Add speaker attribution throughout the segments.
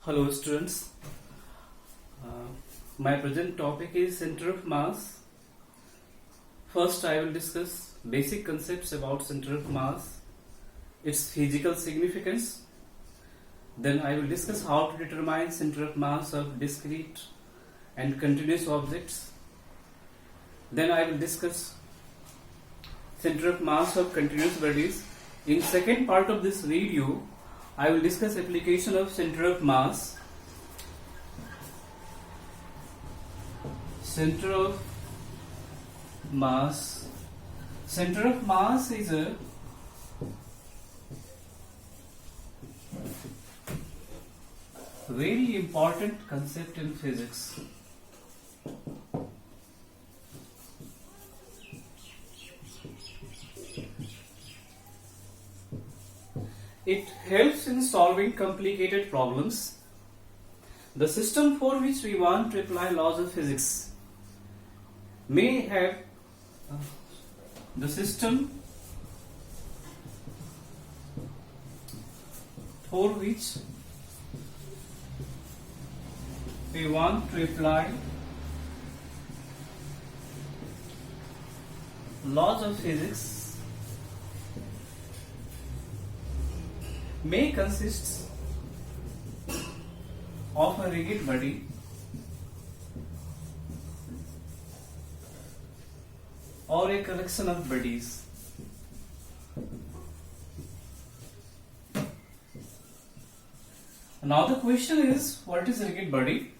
Speaker 1: Hello students, my present topic is center of mass. First I will discuss basic concepts about center of mass, its physical significance. Then I will discuss how to determine center of mass of discrete and continuous objects. Then I will discuss center of mass of continuous bodies. In second part of this video, I will discuss application of center of mass. Center of mass. Center of mass is a very important concept in physics. It helps in solving complicated problems. The system for which we want to apply laws of physics may have the system for which we want to apply laws of physics may consist of a rigid body or a collection of bodies. Now the question is, what is a rigid body?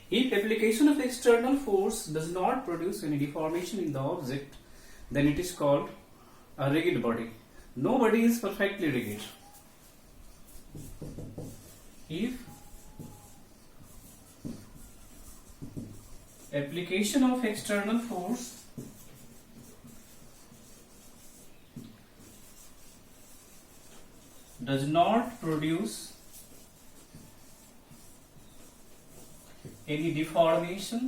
Speaker 1: If application of external force does not produce any deformation in the object, then it is called a rigid body. No body is perfectly rigid. If application of external force does not produce any deformation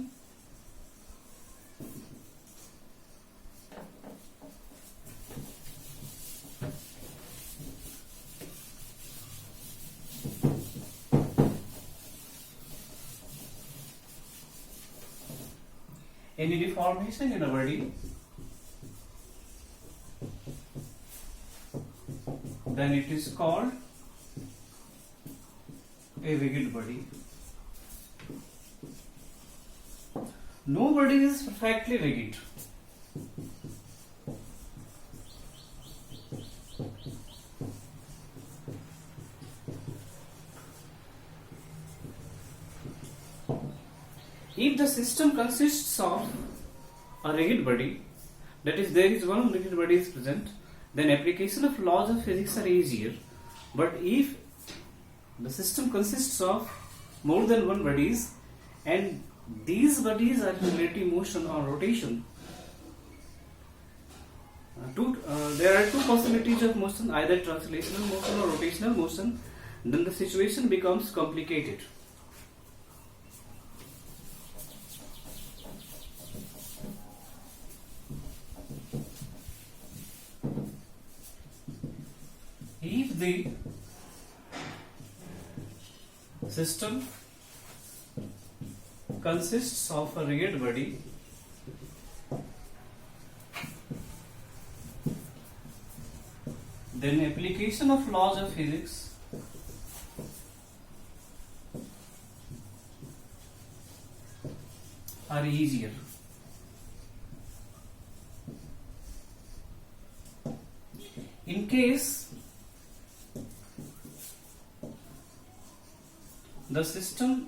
Speaker 1: in a body, then it is called a rigid body. No body is perfectly rigid. If the system consists of a rigid body, that is, there is one rigid body is present, then application of laws of physics are easier. But if the system consists of more than one bodies and these bodies are in relative motion or rotation, there are two possibilities of motion, either translational motion or rotational motion, then the situation becomes complicated. If the system consists of a rigid body, then application of laws of physics are easier. In case the system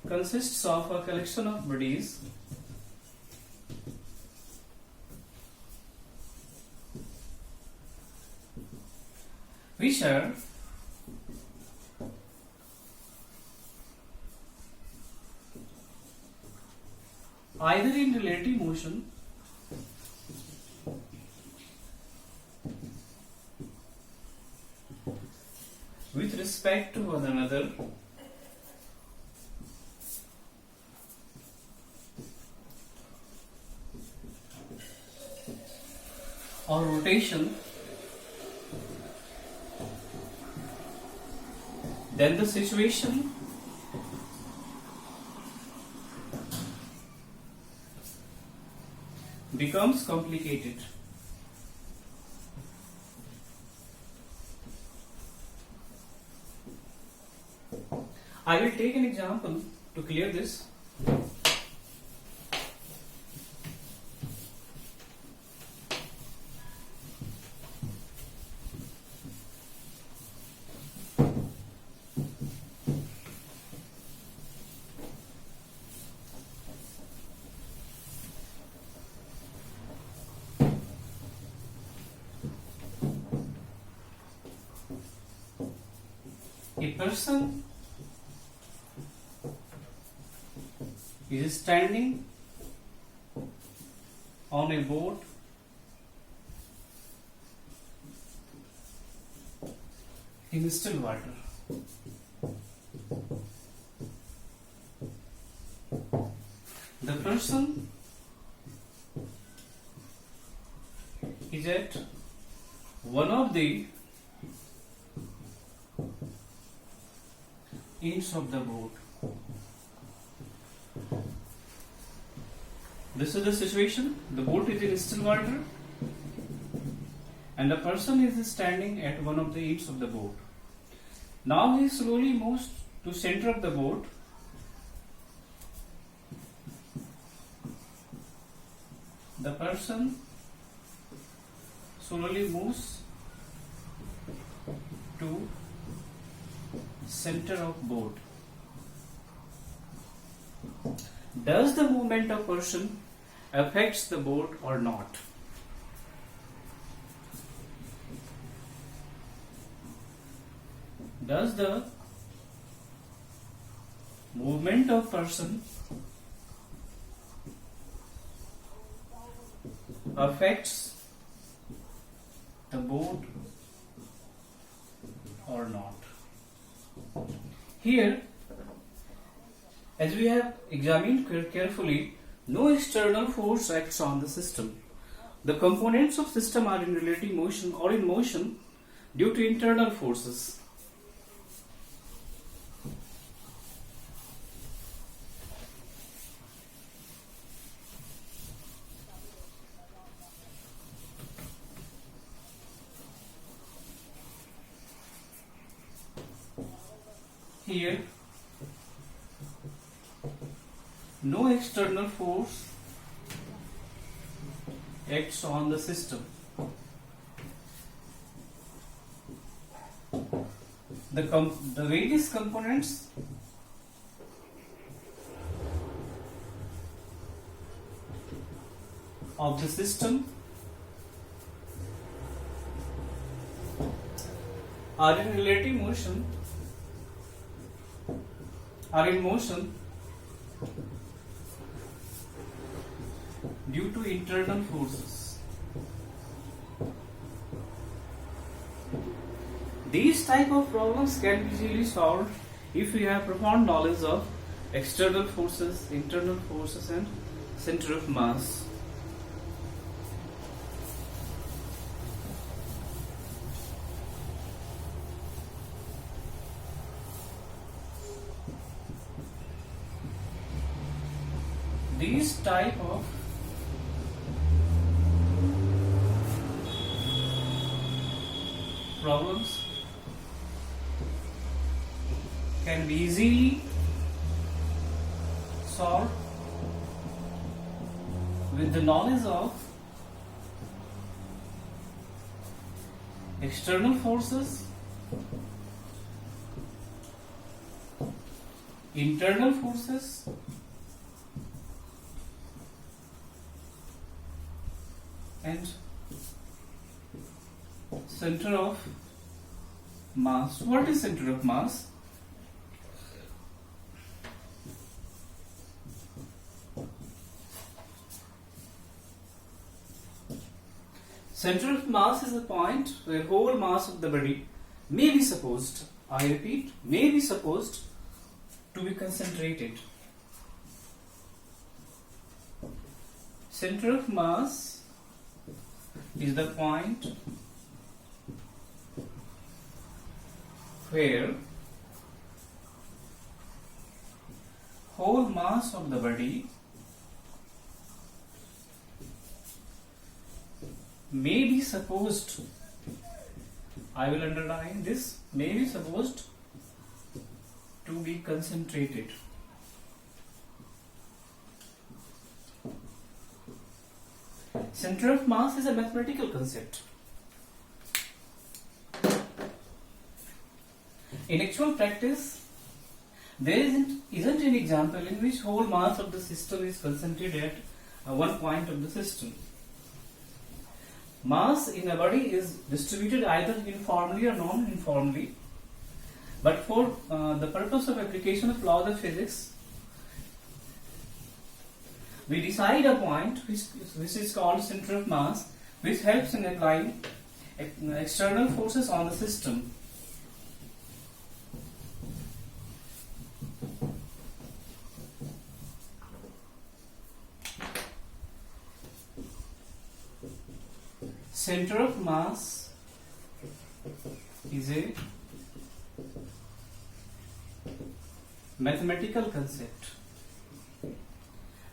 Speaker 1: consists of a collection of bodies which are either in relative motion with respect to one another or rotation, then the situation becomes complicated. I will take an example to clear this. A person is standing on a boat in still water. The person is at one of the ends of the boat. This is the situation. The boat is in still water and the person is standing at one of the ends of the boat. Now he slowly moves to center of the boat. The person slowly moves to center of boat. Does the movement of person affects the boat or not? Does the movement of person affects the boat or not? Here, as we have examined carefully, no external force acts on the system. The components of system are in relative motion or in motion due to internal forces. Here, no external force acts on the system. The various components of the system are in relative motion, are in motion due to internal forces. These type of problems can be easily solved if we have profound knowledge of external forces, internal forces and center of mass. These type of problems can be easily solved with the knowledge of external forces, internal forces, and center of mass. What is center of mass? Center of mass is a point where whole mass of the body may be supposed, I repeat, may be supposed to be concentrated. Center of mass is the point where whole mass of the body may be supposed, I will underline this, may be supposed to be concentrated. Center of mass is a mathematical concept. In actual practice, there isn't an example in which whole mass of the system is concentrated at one point of the system. Mass in a body is distributed either uniformly or non-uniformly, but for the purpose of application of laws of physics, we decide a point which is called center of mass, which helps in applying external forces on the system. Center of mass is a mathematical concept.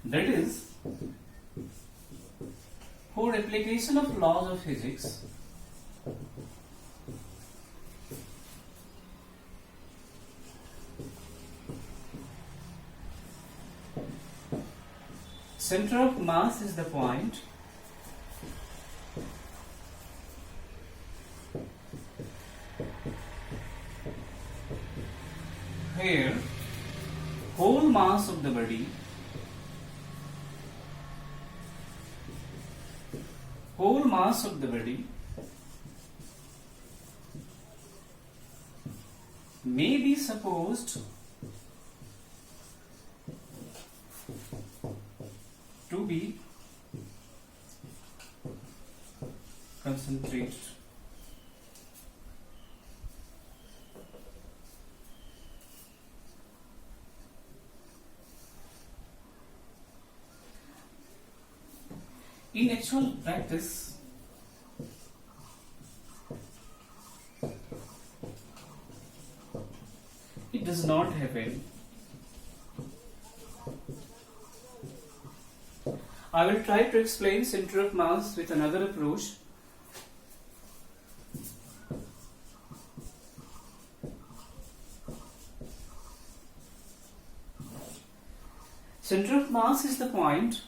Speaker 1: That is, for application of laws of physics, center of mass is the point where whole mass of the body may be supposed to be concentrated. In actual practice, it does not happen. I will try to explain center of mass with another approach. Center of mass is the point.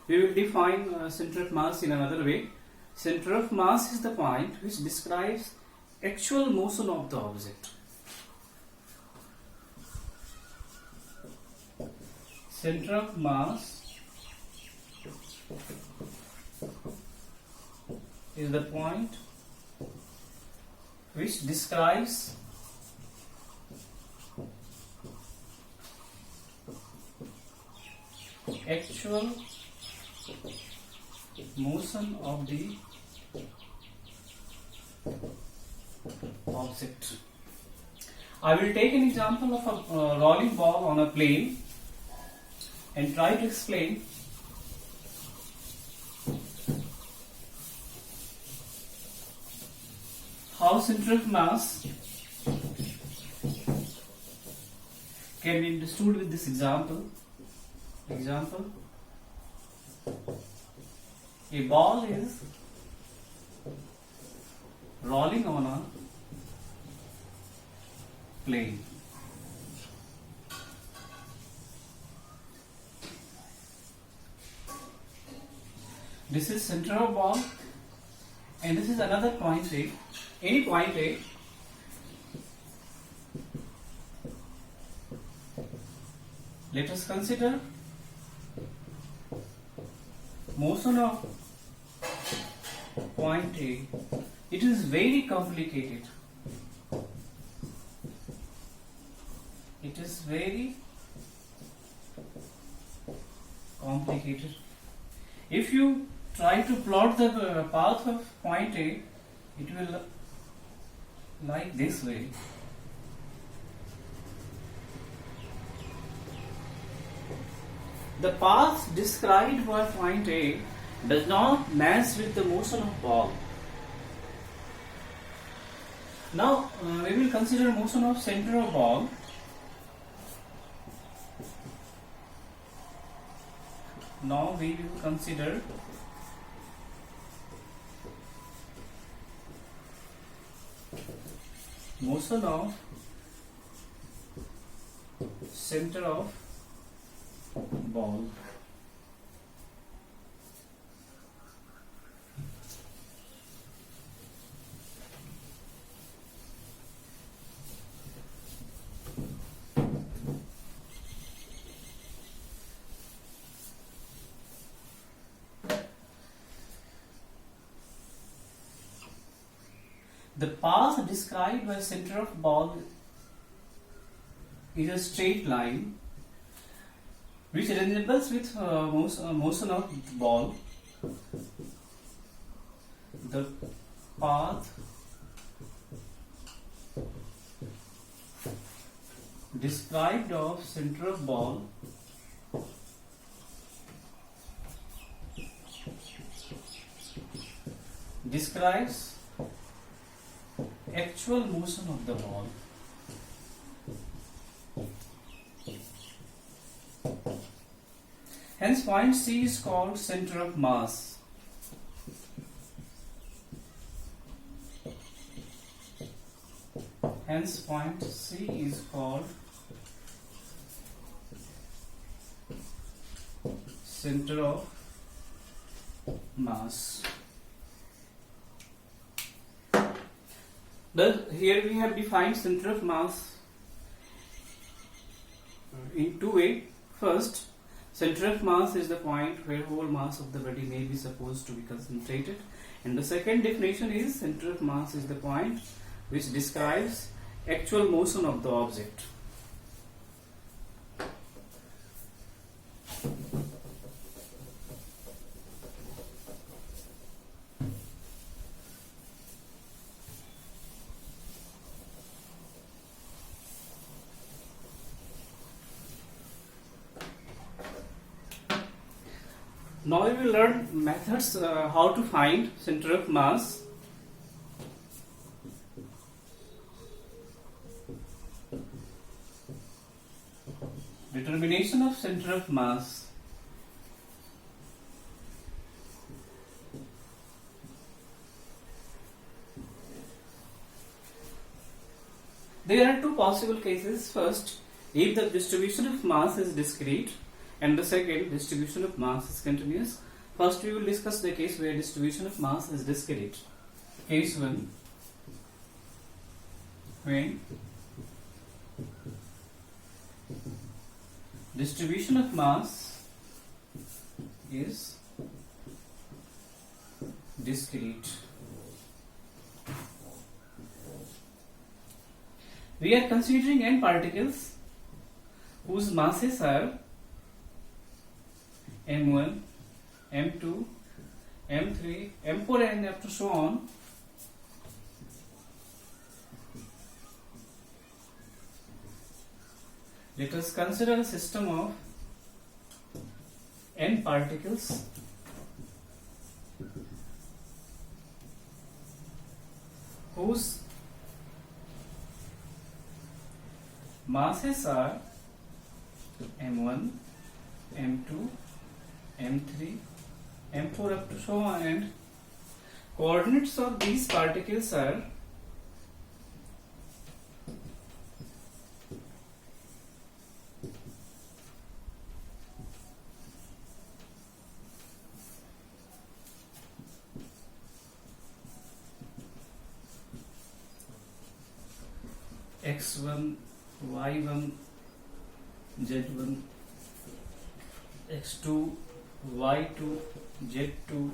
Speaker 1: We will define center of mass in another way. Center of mass is the point which describes actual motion of the object. Center of mass is the point which describes actual motion of the object. I will take an example of a rolling ball on a plane and try to explain how center of mass can be understood with this example. A ball is rolling on a plane. This is center of ball and this is another point A. Any point A. Let us consider motion of point A. It is very complicated. It is very complicated. If you try to plot the path of point A, it will like this way. The path described by point A does not match with the motion of ball. Now we will consider motion of center of ball. Now we will consider motion of center of ball. The path described by center of ball is a straight line which resembles with motion of ball. The path described of center of ball describes actual motion of the ball. Hence point C is called center of mass. Hence point C is called center of mass. Here we have defined center of mass in two ways. First, center of mass is the point where whole mass of the body may be supposed to be concentrated, and the second definition is center of mass is the point which describes actual motion of the object. Now we will learn methods how to find center of mass. Determination of center of mass. There are two possible cases. First, if the distribution of mass is discrete, and the second, distribution of mass is continuous. First, we will discuss the case where distribution of mass is discrete. Case 1, when distribution of mass is discrete. We are considering n particles whose masses are m1, m2, m3, m4 and up to so on. Let us consider a system of n particles whose masses are m1, m2, m3, m4 up to so on, and coordinates of these particles are x1, y1, z1, x2, y2, z2,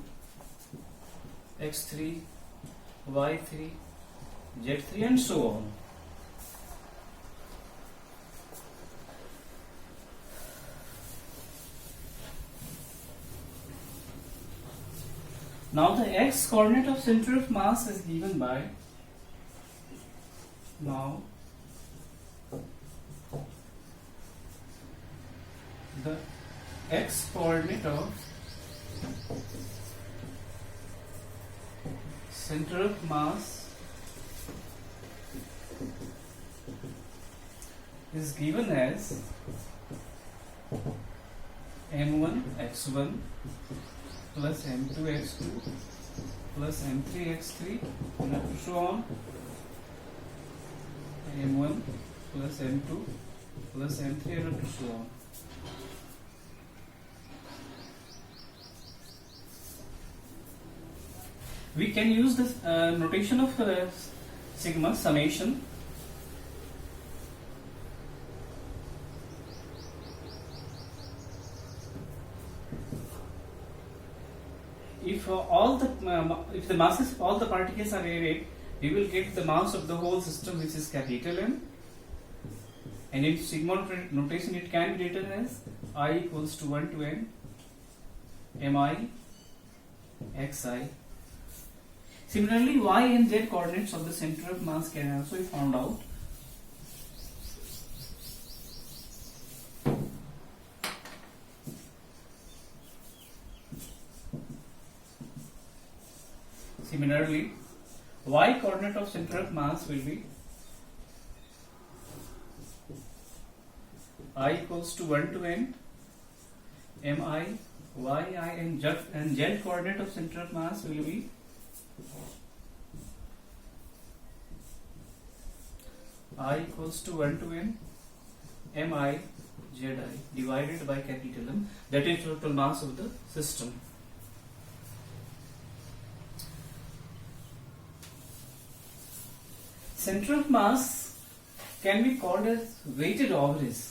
Speaker 1: x3, y3, z3 and so on. Now the x coordinate of center of mass is given by the x coordinate of center of mass is given as m1 x1 plus m2 x2 plus m3 x3 and up to so on, m1 plus m2 plus m3 and up to so on. We can use this notation of sigma summation. If if the masses of all the particles are arrayed, we will get the mass of the whole system, which is capital M. And in sigma notation, it can be written as I equals to 1 to n mi xi. Similarly, y and z coordinates of the center of mass can also be found out. Similarly, y coordinate of center of mass will be I equals to 1 to n mi yi, and z coordinate of center of mass will be I equals to 1 to n mi zi divided by capital M, that is total mass of the system. Center of mass can be called as weighted average.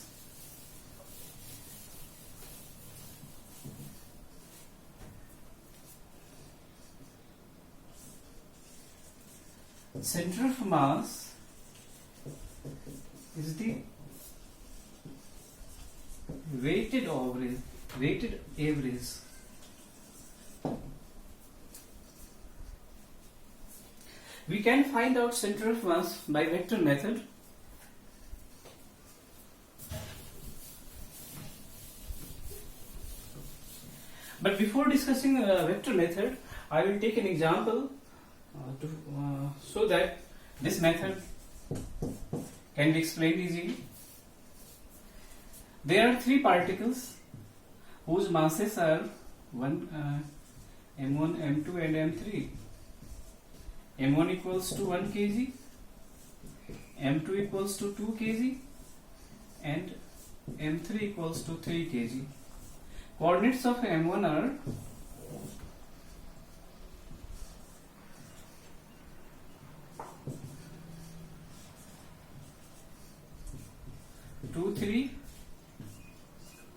Speaker 1: Center of mass is the weighted average. We can find out center of mass by vector method. But before discussing vector method, I will take an example so that this method can be explained easily. There are three particles whose masses are m1, m2 and m3. m1 equals to 1 kg, m2 equals to 2 kg, and m3 equals to 3 kg. Coordinates of m1 are 2, 3